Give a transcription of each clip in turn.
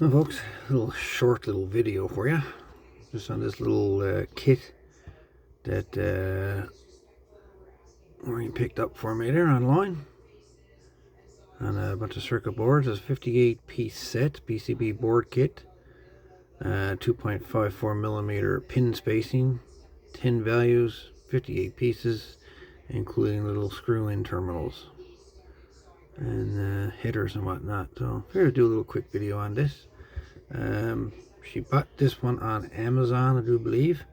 Now folks, a little short video for you, just on this little kit that Maureen picked up for me there online, and a bunch of circuit boards. It's a 58 piece set PCB board kit, 2.54mm pin spacing, 10 values, 58 pieces, including little screw-in terminals and headers and whatnot. So I'm here to do a little quick video on this. She bought this one on Amazon, I do believe,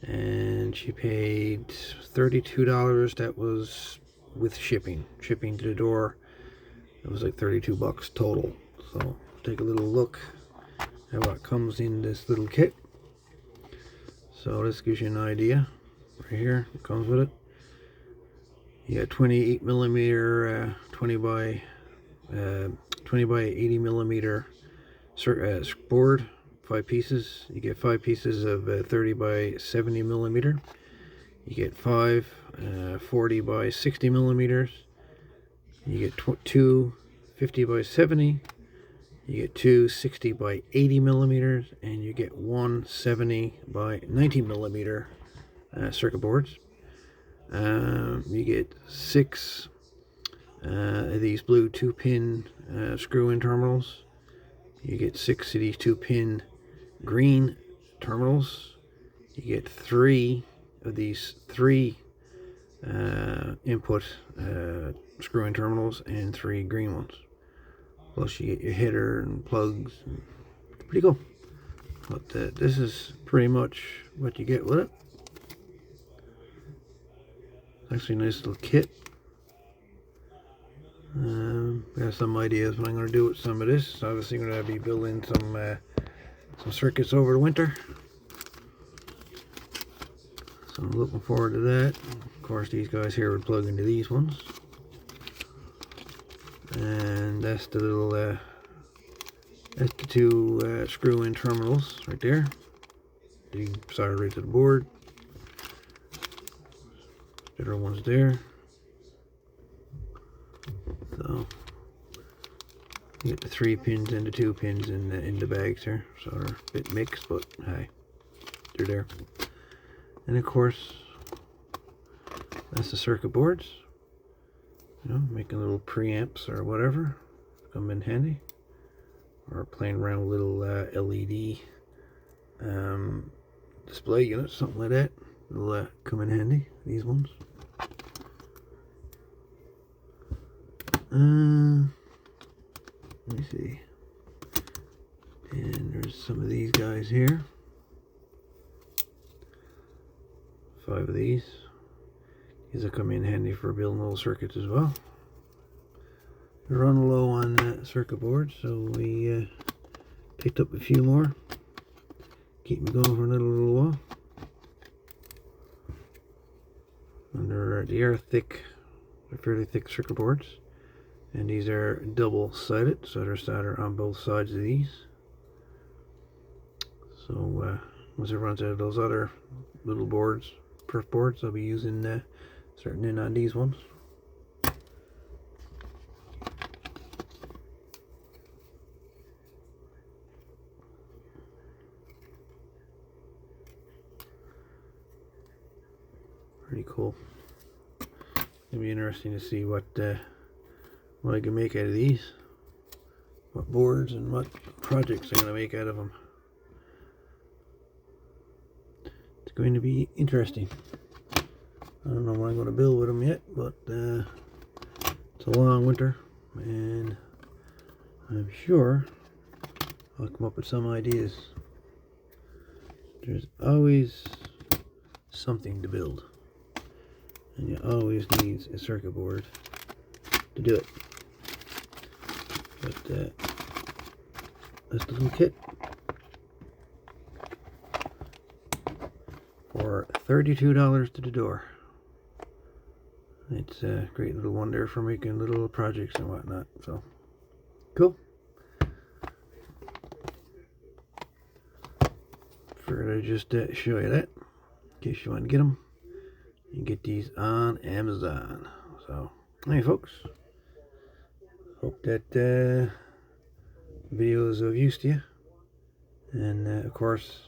and she paid $32. That was with shipping to the door. It was like 32 bucks total. So take a little look at what comes in this little kit. So this gives you an idea. Right here, it comes with it. You got 28mm 20 by 80mm board, 5 pieces. You get 5 pieces of 30 by 70mm. You get 5 40 by 60mm. You get 2 50 by 70. You get 2 60 by 80mm, and you get 1 70 by 90mm circuit boards. You get 6 of these blue 2-pin screw-in terminals. You get 6 of these 2-pin green terminals. You get 3 of these 3 input screw-in terminals and 3 green ones. Plus you get your header and plugs. Pretty cool. But this is pretty much what you get with it. Actually a nice little kit. Got some ideas what I'm going to do with some of this. Obviously going to be building some circuits over the winter. So I'm looking forward to that. Of course these guys here would plug into these ones. And that's the little that's the 2 screw-in terminals right there. You can solder right to the board. The other one's there. So you get the 3 pins and the 2 pins in the bags here. So they're a bit mixed, but hey, they're there. And of course, that's the circuit boards. You know, making little preamps or whatever come in handy, or playing around with little LED display units, something like that. Will come in handy. These ones. Let me see. And there's some of these guys here. 5 of these. These will come in handy for building little circuits as well. We're running low on circuit boards, so we picked up a few more. Keep me going for another little while. And they are thick, they're fairly thick circuit boards. And these are double-sided, so they're soldered on both sides of these. So once it runs out of those other little boards, perf boards, I'll be using starting in on these ones. Pretty cool. It'll be interesting to see what I can make out of these, what boards and what projects I'm going to make out of them. It's going to be interesting. I don't know what I'm going to build with them yet, but it's a long winter, and I'm sure I'll come up with some ideas. There's always something to build, and you always need a circuit board to do it. But that's the little kit for $32 to the door. It's a great little one there for making little projects and whatnot. So cool. Figured I'd just show you that in case you want to get them. You can get these on Amazon. So hey folks, hope that videos of use to you. And of course,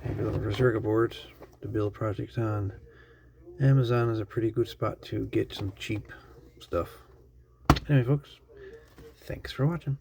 if you're looking for circuit boards to build projects on, Amazon is a pretty good spot to get some cheap stuff. Anyway, folks, thanks for watching.